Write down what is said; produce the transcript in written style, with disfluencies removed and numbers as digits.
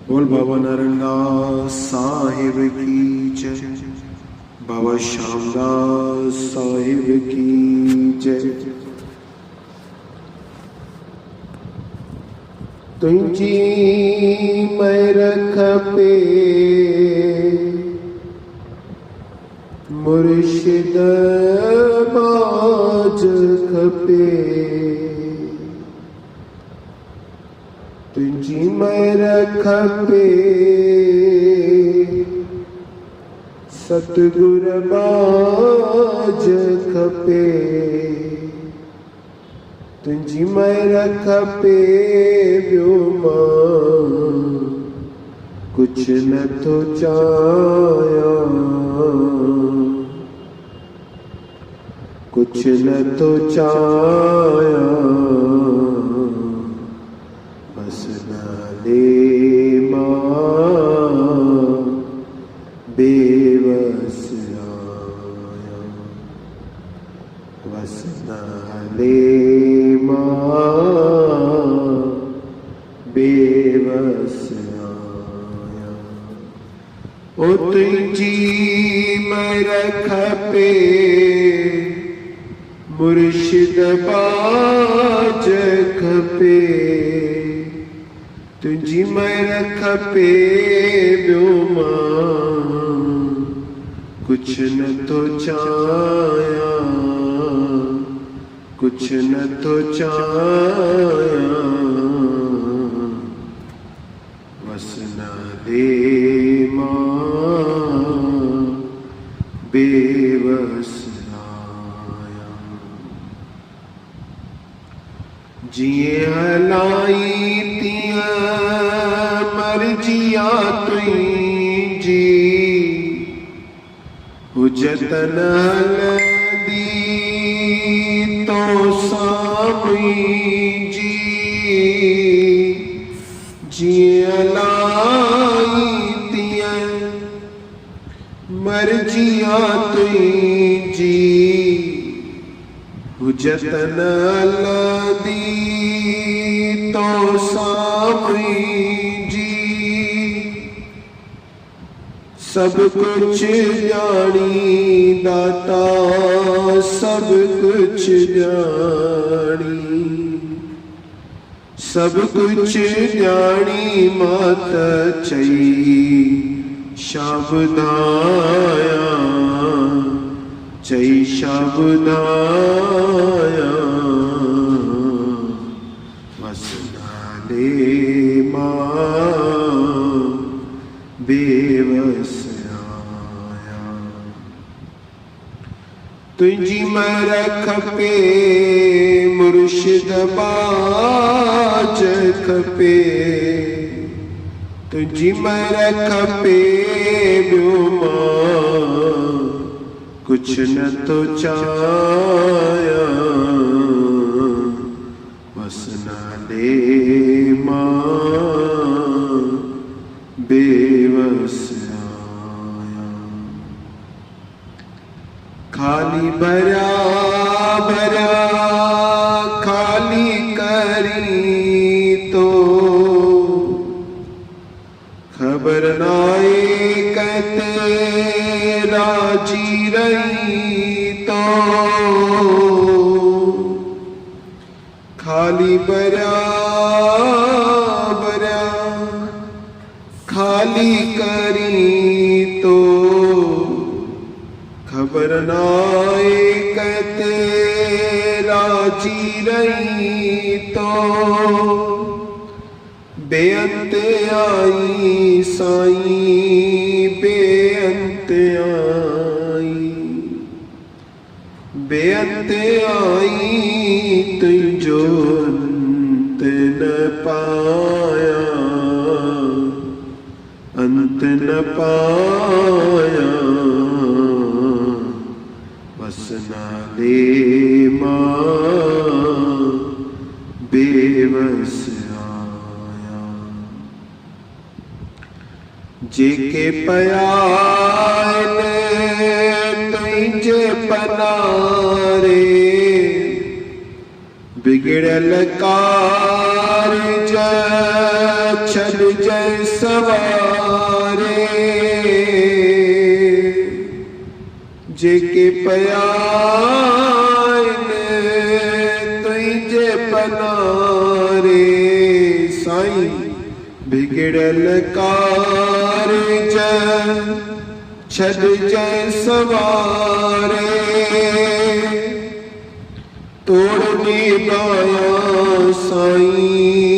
बोल बाबा नारायणदास साहिब की जय, बाबा श्यामदास साहिब की जय। तुझी मैं रख पे मुर्शिद बाज खपे, तुझी मैं रख पे सतगुर बाज खपे, तुझी मैं रख पे ब्योमा कुछ न तो चाया, कुछ न तो चाया बस नाले माँ बेबस आया, बस नाले माँ बेबस आया। ओ तुझी मैं रख पे मुर्शिद बाज खपे, तुझी मैं रख पे ब्योमा कुछ न तो चाया, कुछ न तो चाया बस नाले माँ बेबस आया। जिए हलाई तिया मर्जिया तुई जी, हुजतन हलदी तो सामी जी, जिए हलाई तिया मर्जिया तुई जी, हुजतन हलदी तो सामी जी, सब कुछ जानी दाता सब कुछ जानी, सब कुछ जानी मात चई शाबदाया, चई शाबदाया बस नाले माँ बेबस आया। तुझी मैं रख पे मुर्शिद बाज खपे, तुझी मैं रख पे ब्योमा कुछ न तो चाया, बस नाले माँ बेबस आया। खाली भरा भरा खाली करी तो खबर नाए कहते राजी रही तो, खाली भरा भरा खाली करी तो खबर नाए कहते राजी रही तो, बेअंत आई साईं बेअंत आई, बेअंत आई तुझो अंत न पाया, अंत न पाया बस नाले माँ बेबस आया। जेके पयान तुझे पनारे बिगड़ल कारज छद जय सवारे जेके पयाइन तुझे पनारे साईं बिगड़ल कारज छद जय सवारे तोड़ निभाया साईं